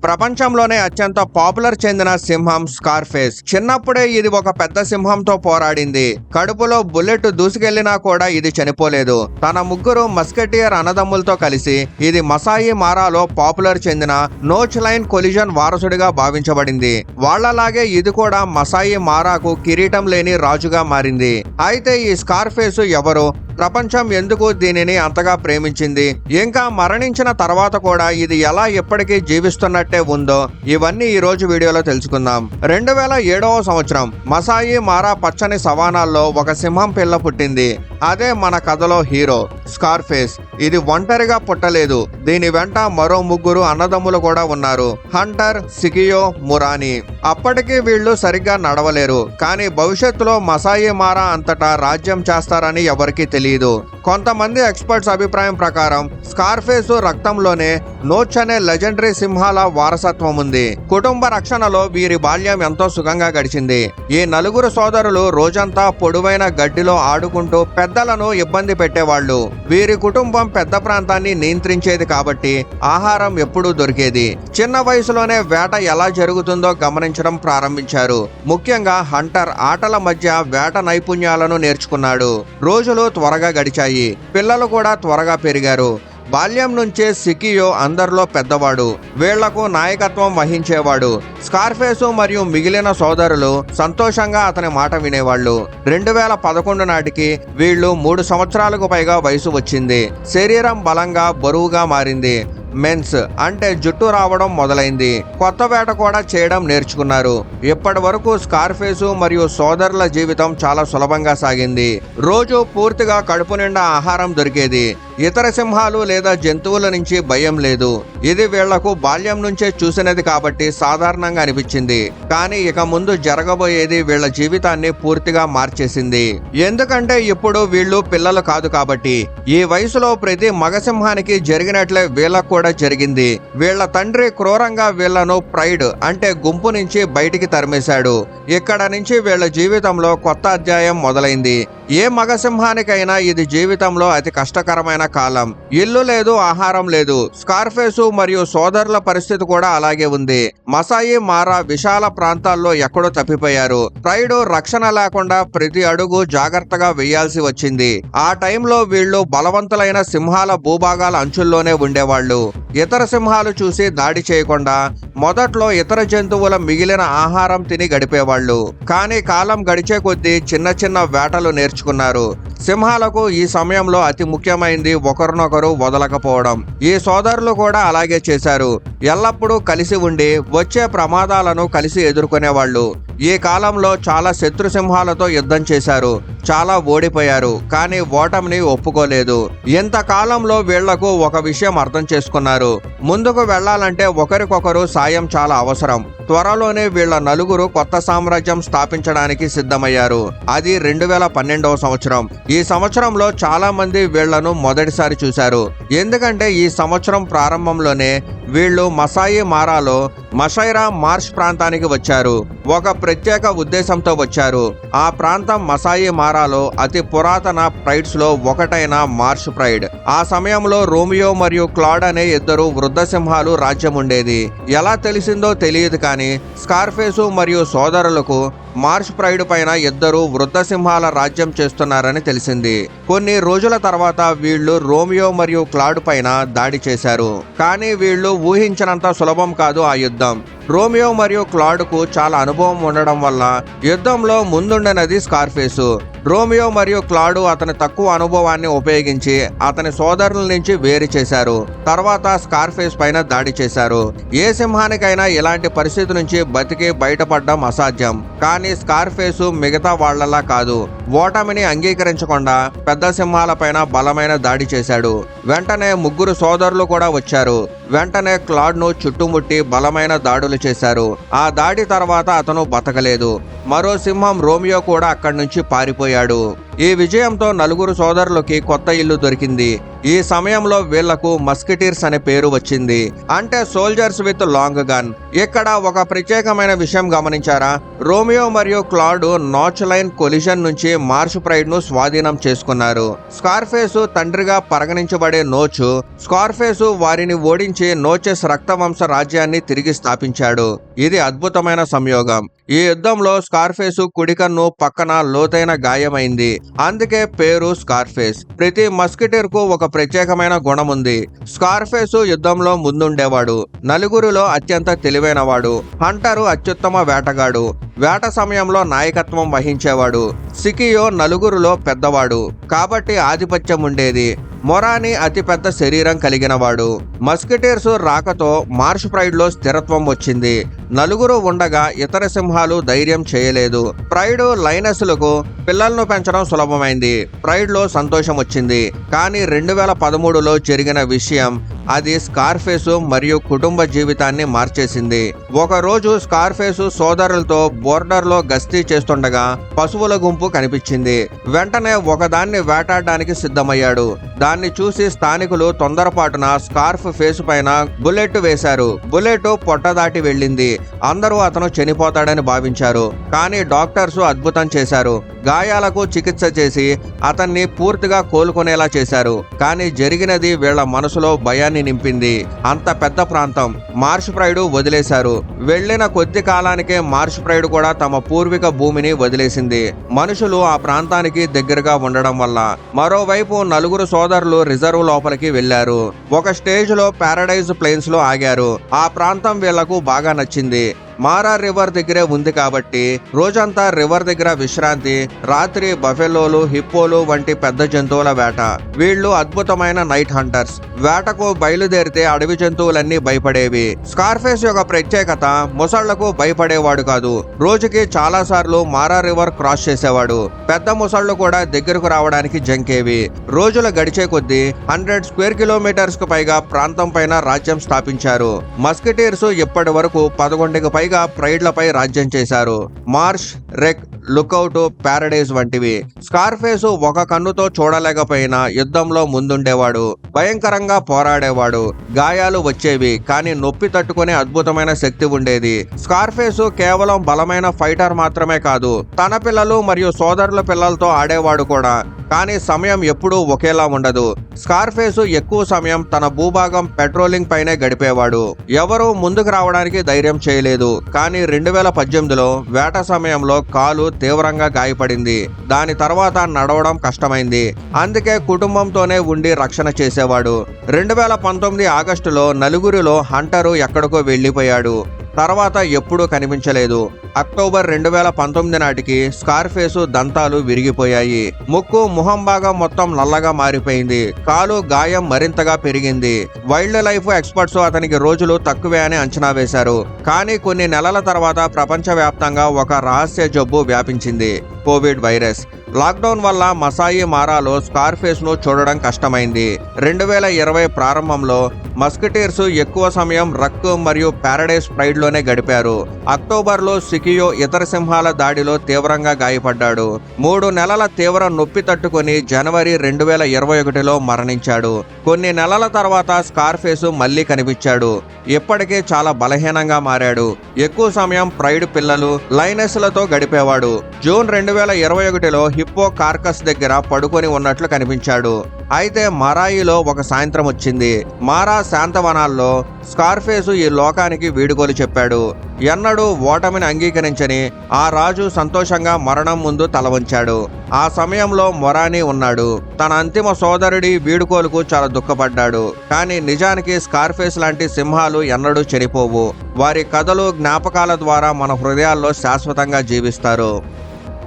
ప్రపంచంలోనే అత్యంత పాపులర్ చెందిన సింహం స్కార్ఫేస్. చిన్నప్పుడే ఇది ఒక పెద్ద సింహంతో పోరాడింది. కడుపులో బుల్లెట్ దూసుకెళ్లినా కూడా ఇది చనిపోలేదు. తన ముగ్గురు మస్కెటియర్ అన్నదమ్ములతో కలిసి ఇది మసాయి మారాలో పాపులర్ చెందిన నోచ్ లైన్ కొలిజన్ వారసుడిగా భావించబడింది. వాళ్లలాగే ఇది కూడా మసాయి మారాకు కిరీటం లేని రాజుగా మారింది. అయితే ఈ స్కార్ఫేస్ ఎవరు, ప్రపంచం ఎందుకు దీనిని అంతగా ప్రేమించింది, ఇంకా మరణించిన తర్వాత కూడా ఇది ఎలా ఎప్పటికీ జీవిస్తున్నట్టే ఉందో ఇవన్నీ ఈ రోజు వీడియోలో తెలుసుకుందాం. 2007వ సంవత్సరం మసాయి మారా పచ్చని సవానాల్లో ఒక సింహం పిల్ల పుట్టింది. అదే మన కథలో హీరో స్కార్ఫేస్. ఇది ఒంటరిగా పుట్టలేదు. దీని వెంట మరో ముగ్గురు అన్నదమ్ములు కూడా ఉన్నారు, హంటర్, సికియో, మురాని. అప్పటికి వీళ్ళు సరిగ్గా నడవలేరు, కానీ భవిష్యత్తులో మసాయి మారా అంతటా రాజ్యం చేస్తారని ఎవరికీ తెలియదు. కొంతమంది ఎక్స్పర్ట్స్ అభిప్రాయం ప్రకారం స్కార్ఫేస్ రక్తంలోనే నోచ్ అనే లెజెండరీ సింహాల వారసత్వం ఉంది. కుటుంబ రక్షణలో వీరి బాల్యం ఎంతో సుఖంగా గడిచింది. ఈ నలుగురు సోదరులు రోజంతా పొడవైన గడ్డిలో ఆడుకుంటూ పెద్దలను ఇబ్బంది పెట్టేవాళ్లు. వీరి కుటుంబం పెద్ద ప్రాంతాన్ని నియంత్రించేది కాబట్టి ఆహారం ఎప్పుడూ దొరికేది. చిన్న వయసులోనే వేట ఎలా జరుగుతుందో గమనించడం ప్రారంభించారు. ముఖ్యంగా హంటర్ ఆటల మధ్య వేట నైపుణ్యాలను నేర్చుకున్నాడు. రోజులు త్వరగా గడిచాయి. పిల్లలు కూడా త్వరగా పెరిగారు. బాల్యం నుంచే సికియో అందరిలో పెద్దవాడు. వీళ్లకు నాయకత్వం వహించేవాడు. స్కార్ఫేస్ మరియు మిగిలిన సోదరులు సంతోషంగా అతని మాట వినేవాళ్లు. 2011 నాటికి వీళ్ళు 3 సంవత్సరాలకు పైగా వయసు వచ్చింది. శరీరం బలంగా బరువుగా మారింది. మెన్స్ అంటే జుట్టు రావడం మొదలైంది. కొత్త వేట కూడా చేయడం నేర్చుకున్నారు. ఇప్పటి వరకు స్కార్ఫేస్ మరియు సోదరుల జీవితం చాలా సులభంగా సాగింది. రోజు పూర్తిగా కడుపు నిండా ఆహారం దొరికేది. ఇతర సింహాలు లేదా జంతువుల నుంచి భయం లేదు. ఇది వీళ్లకు బాల్యం నుంచే చూసినది కాబట్టి సాధారణంగా అనిపించింది. కానీ ఇక ముందు జరగబోయేది వీళ్ల జీవితాన్ని పూర్తిగా మార్చేసింది. ఎందుకంటే ఇప్పుడు వీళ్ళు పిల్లలు కాదు కాబట్టి. ఈ వయసులో ప్రతి మగ సింహానికి జరిగినట్లే వీళ్ళకు కూడా జరిగింది. వీళ్ల తండ్రి క్రూరంగా వీళ్లను ప్రైడ్ అంటే గుంపు నుంచి బయటికి తరిమేశాడు. ఇక్కడ నుంచి వీళ్ల జీవితంలో కొత్త అధ్యాయం మొదలైంది. ఏ మగ సింహానికైనా ఇది జీవితంలో అతి కష్టకరమైన కాలం. ఇల్లు లేదు, ఆహారం లేదు. స్కార్ఫేస్ మరియు సోదరుల పరిస్థితి కూడా అలాగే ఉంది. మసాయి మారా విశాల ప్రాంతాల్లో ఎక్కడో తప్పిపోయారు. ప్రైడ్ రక్షణ లేకుండా ప్రతి అడుగు జాగ్రత్తగా వేయాల్సి వచ్చింది. ఆ టైంలో వీళ్ళు బలవంతులైన సింహాల భూభాగాల అంచుల్లోనే ఉండేవాళ్లు. ఇతర సింహాలు చూసి దాడి చేయకుండా మొదట్లో ఇతర జంతువుల మిగిలిన ఆహారం తిని గడిపేవాళ్లు. కానీ కాలం గడిచే కొద్దీ చిన్న చిన్న వేటలు నేర్చుకున్నారు. సింహాలకు ఈ సమయంలో అతి ముఖ్యమైనది ఒకరినొకరు వదలకపోవడం. ఈ సోదరులు కూడా అలాగే చేశారు. ఎల్లప్పుడూ కలిసి ఉండి వచ్చే ప్రమాదాలను కలిసి ఎదుర్కొనేవాళ్లు. ఈ కాలంలో చాలా శత్రు సింహాలతో యుద్ధం చేశారు. చాలా ఓడిపోయారు, కానీ ఓటమిని ఒప్పుకోలేదు. ఇంతకాలంలో వీళ్లకు ఒక విషయం అర్థం చేసుకున్నారు. ముందుకు వెళ్లాలంటే ఒకరికొకరు సాయం చాలా అవసరం. త్వరలోనే వీళ్ల నలుగురు కొత్త సామ్రాజ్యం స్థాపించడానికి సిద్ధమయ్యారు. అది 2012వ సంవత్సరం. ఈ సంవత్సరంలో చాలా మంది వీళ్లను మొదటిసారి చూశారు. ఎందుకంటే ఈ సంవత్సరం ప్రారంభంలోనే వీళ్ళు మసాయి మారాలో మషైరా మార్ష్ ప్రాంతానికి వచ్చారు. ఒక ప్రత్యేక ఉద్దేశంతో వచ్చారు. ఆ ప్రాంతం మసాయి మారాలో అతి పురాతన ప్రైడ్స్ లో ఒకటైన మార్ష్ ప్రైడ్. ఆ సమయంలో రోమియో మరియు క్లాడ్ అనే ఇద్దరు వృద్ధ సింహాలు రాజ్యం ఉండేది. ఎలా తెలిసిందో తెలియదు, కానీ స్కార్ఫేస్ మరియు సోదరులకు మార్ష్ ప్రైడ్ పైన ఇద్దరు వృద్ధ సింహాల రాజ్యం చేస్తున్నారని తెలిసింది. కొన్ని రోజుల తర్వాత వీళ్ళు రోమియో మరియు క్లాడ్ పైన దాడి చేశారు. కానీ వీళ్ళు ఊహించినంత సులభం కాదు ఆ యుద్ధం. రోమియో మరియు క్లాడ్కు చాలా అనుభవం ఉండడం వల్ల యుద్ధంలో ముందుండనది స్కార్ఫేస్. రోమియో మరియు క్లాడు అతని తక్కువ అనుభవాన్ని ఉపయోగించి అతని సోదరుల నుంచి వేరు చేశారు. తర్వాత స్కార్ఫేస్ పైన దాడి చేశారు. ఏ సింహానికైనా ఇలాంటి పరిస్థితి నుంచి బతికి బయటపడడం అసాధ్యం. కానీ స్కార్ఫేస్ మిగతా వాళ్లలా కాదు. ఓటమిని అంగీకరించకుండా పెద్ద సింహాల పైన బలమైన దాడి చేశాడు. వెంటనే ముగ్గురు సోదరులు కూడా వచ్చారు. వెంటనే క్లాడ్ ను చుట్టుముట్టి బలమైన దాడులు చేశారు. ఆ దాడి తర్వాత అతను బతకలేదు. మరో సింహం రోమియో కూడా అక్కడి నుంచి పారిపోయాడు. ఈ విజయంతో నలుగురు సోదరులకి కొత్త ఇల్లు దొరికింది. ఈ సమయంలో వీళ్లకు మస్కిటీర్స్ అనే పేరు వచ్చింది, అంటే సోల్జర్స్ విత్ లాంగ్ గన్. ఇక్కడ ఒక ప్రత్యేకమైన విషయం గమనించారా? రోమియో మరియు క్లాడ్ నాచ్ లైన్ కొలిజన్ నుంచి మార్ష్ ప్రైడ్ ను స్వాధీనం చేసుకున్నారు. స్కార్ఫేస్ తండ్రిగా పరిగణించబడే నోచ్, స్కార్ఫేస్ వారిని ఓడించి నోచెస్ రక్తవంశ రాజ్యాన్ని తిరిగి స్థాపించాడు. ఇది అద్భుతమైన సంయోగం. ఈ యుద్ధంలో స్కార్ఫేస్ కుడికన్ను పక్కన లోతైన గాయమైంది, అందుకే పేరు స్కార్ఫేస్. ప్రతి మస్కిటీర్ కు ఒక ప్రత్యేకమైన గుణం ఉంది. స్కార్ఫేస్ యుద్ధంలో ముందుండేవాడు, నలుగురిలో అత్యంత తెలివైనవాడు, హంటరు అత్యుత్తమ వేటగాడు, వేట సమయంలో నాయకత్వం వహించేవాడు, సికియో నలుగురిలో పెద్దవాడు కాబట్టి ఆధిపత్యం ఉండేది, మొరాని అతిపెద్ద శరీరం కలిగినవాడు. మస్కిటీర్స్ రాకతో మార్ష్ ప్రైడ్ లో స్థిరత్వం వచ్చింది. నలుగురు ఉండగా ఇతర సింహాలు ధైర్యం చేయలేదు. ప్రైడ్ లైనస్లకు పిల్లలను పెంచడం సులభమైంది. ప్రైడ్ లో సంతోషం వచ్చింది. కానీ 2013లో జరిగిన విషయం అది స్కార్ఫేస్ మరియు కుటుంబ జీవితాన్ని మార్చేసింది. ఒక రోజు స్కార్ఫేస్ సోదరులతో బోర్డర్ లో గస్తీ చేస్తుండగా పశువుల గుంపు కనిపించింది. వెంటనే ఒకదాన్ని వేటాడడానికి సిద్ధమయ్యాడు. దాన్ని చూసి స్థానికులు తొందరపాటున స్కార్ఫ్ ఫేస్ పైన బుల్లెట్ వేశారు. బుల్లెట్ పొట్ట దాటి వెళ్ళింది. అందరూ అతను చనిపోతాడని భావించారు. కానీ డాక్టర్స్ అద్భుతం చేశారు. గాయాలకు చికిత్స చేసి అతన్ని పూర్తిగా కోలుకునేలా చేశారు. కానీ జరిగినది వీళ్ల మనసులో భయాన్ని నింపింది. అంత పెద్ద ప్రాంతం మార్ష్ ప్రైడ్ వదిలేశారు. వెళ్లిన కొద్ది కాలానికే మార్ష్ ప్రైడ్ కూడా తమ పూర్వీక భూమిని వదిలేసింది. మనుషులు ఆ ప్రాంతానికి దగ్గరగా ఉండడం వల్ల. మరోవైపు నలుగురు సోదరులు రిజర్వ్ లోపలికి వెళ్లారు. ఒక స్టేజ్ లో పారడైజ్ ప్లేన్స్ లో ఆగారు. ఆ ప్రాంతం వీళ్లకు బాగా నచ్చింది. మారా రివర్ దగ్గరే ఉంది కాబట్టి రోజంతా రివర్ దగ్గర విశ్రాంతి, రాత్రి బఫెలోలు, హిప్పోలు వంటి పెద్ద జంతువుల వేట. వీళ్ళు అద్భుతమైన నైట్ హంటర్స్. వేటకు బయలుదేరితే అడవి జంతువులన్నీ భయపడేవి. స్కార్ఫేస్ యొక్క ప్రత్యేకత ముసళ్లకు భయపడేవాడు కాదు. రోజుకి చాలా సార్లు మారా రివర్ క్రాస్ చేసేవాడు. పెద్ద ముసళ్లు కూడా దగ్గరకు రావడానికి జంకేవి. రోజులు గడిచే కొద్దీ 100 స్క్వేర్ కిలోమీటర్స్ కు పైగా ప్రాంతం పైన రాజ్యం స్థాపించారు. మస్కిటీర్స్ ఇప్పటి వరకు 11కి పైగా ప్రైడ్లపై రాజ్యం చేశారు. మార్ష్, రెక్, లుకౌట్, పారడైజ్ వంటివి. స్కార్ఫేస్ ఒక కన్నుతో చూడలేకపోయినా యుద్ధంలో ముందుండేవాడు. భయంకరంగా పోరాడేవాడు. గాయాలు వచ్చేవి కానీ నొప్పి తట్టుకునే అద్భుతమైన శక్తి ఉండేది. స్కార్ఫేస్ కేవలం బలమైన ఫైటర్ మాత్రమే కాదు, తన పిల్లలు మరియు సోదరుల పిల్లలతో ఆడేవాడు కూడా. కానీ సమయం ఎప్పుడూ ఒకేలా ఉండదు. స్కార్ఫేస్ ఎక్కువ సమయం తన భూభాగం పెట్రోలింగ్ పైనే గడిపేవాడు. ఎవరూ ముందుకు రావడానికి ధైర్యం చేయలేదు. కానీ 2018లో వేట సమయంలో కాలు తీవ్రంగా గాయపడింది. దాని తర్వాత నడవడం కష్టమైంది. అందుకే కుటుంబంతోనే ఉండి రక్షణ చేసేవాడు. 2019 ఆగస్టులో నలుగురిలో హంటరు ఎక్కడికో వెళ్లిపోయాడు. తర్వాత ఎప్పుడూ కనిపించలేదు. అక్టోబర్ 2019 నాటికి స్కార్ఫేస్ దంతాలు విరిగిపోయాయి. ముక్కు, ముఖం భాగం మొత్తం నల్లగా మారిపోయింది. కాలు గాయం మరింతగా పెరిగింది. వైల్డ్ లైఫ్ ఎక్స్పర్ట్స్ అతనికి రోజులు తక్కువే అని అంచనా వేశారు. కానీ కొన్ని నెలల తర్వాత ప్రపంచవ్యాప్తంగా ఒక రహస్య జబ్బు వ్యాపించింది, కోవిడ్ వైరస్. లాక్డౌన్ వల్ల మసాయి మారాలో స్కార్ఫేస్ ను చూడడం కష్టమైంది. 2020 ప్రారంభంలో మస్కిటీర్స్ ఎక్కువ సమయం రక్ మరియు పారడైజ్ ప్రైడ్ లోనే గడిపారు. అక్టోబర్లో సికియో ఇతర సింహాల దాడిలో తీవ్రంగా గాయపడ్డాడు. 3 నెలల తీవ్ర నొప్పి తట్టుకొని జనవరి 2021లో మరణించాడు. కొన్ని నెలల తర్వాత స్కార్ఫేస్ మళ్లీ కనిపించాడు. ఇప్పటికే చాలా బలహీనంగా మారాడు. ఎక్కువ సమయం ప్రైడ్ పిల్లలు, లైనస్లతో గడిపేవాడు. జూన్ 2021లో హిప్పో కార్కస్ దగ్గర పడుకొని ఉన్నట్లు కనిపించాడు. అయితే మరాయిలో ఒక సాయంత్రం వచ్చింది. మారా శాంతవనాల్లో స్కార్ఫేస్ ఈ లోకానికి వీడుకోలు చెప్పాడు. ఎన్నడూ ఓటమిని అంగీకరించని ఆ రాజు సంతోషంగా మరణం ముందు తల వంచాడు. ఆ సమయంలో మొరాని ఉన్నాడు. తన అంతిమ సోదరుడి వీడుకోలుకు చాలా దుఃఖపడ్డాడు. కానీ నిజానికి స్కార్ఫేస్ లాంటి సింహాలు ఎన్నడూ చనిపోవు. వారి కథలు, జ్ఞాపకాల ద్వారా మన హృదయాల్లో శాశ్వతంగా జీవిస్తారు.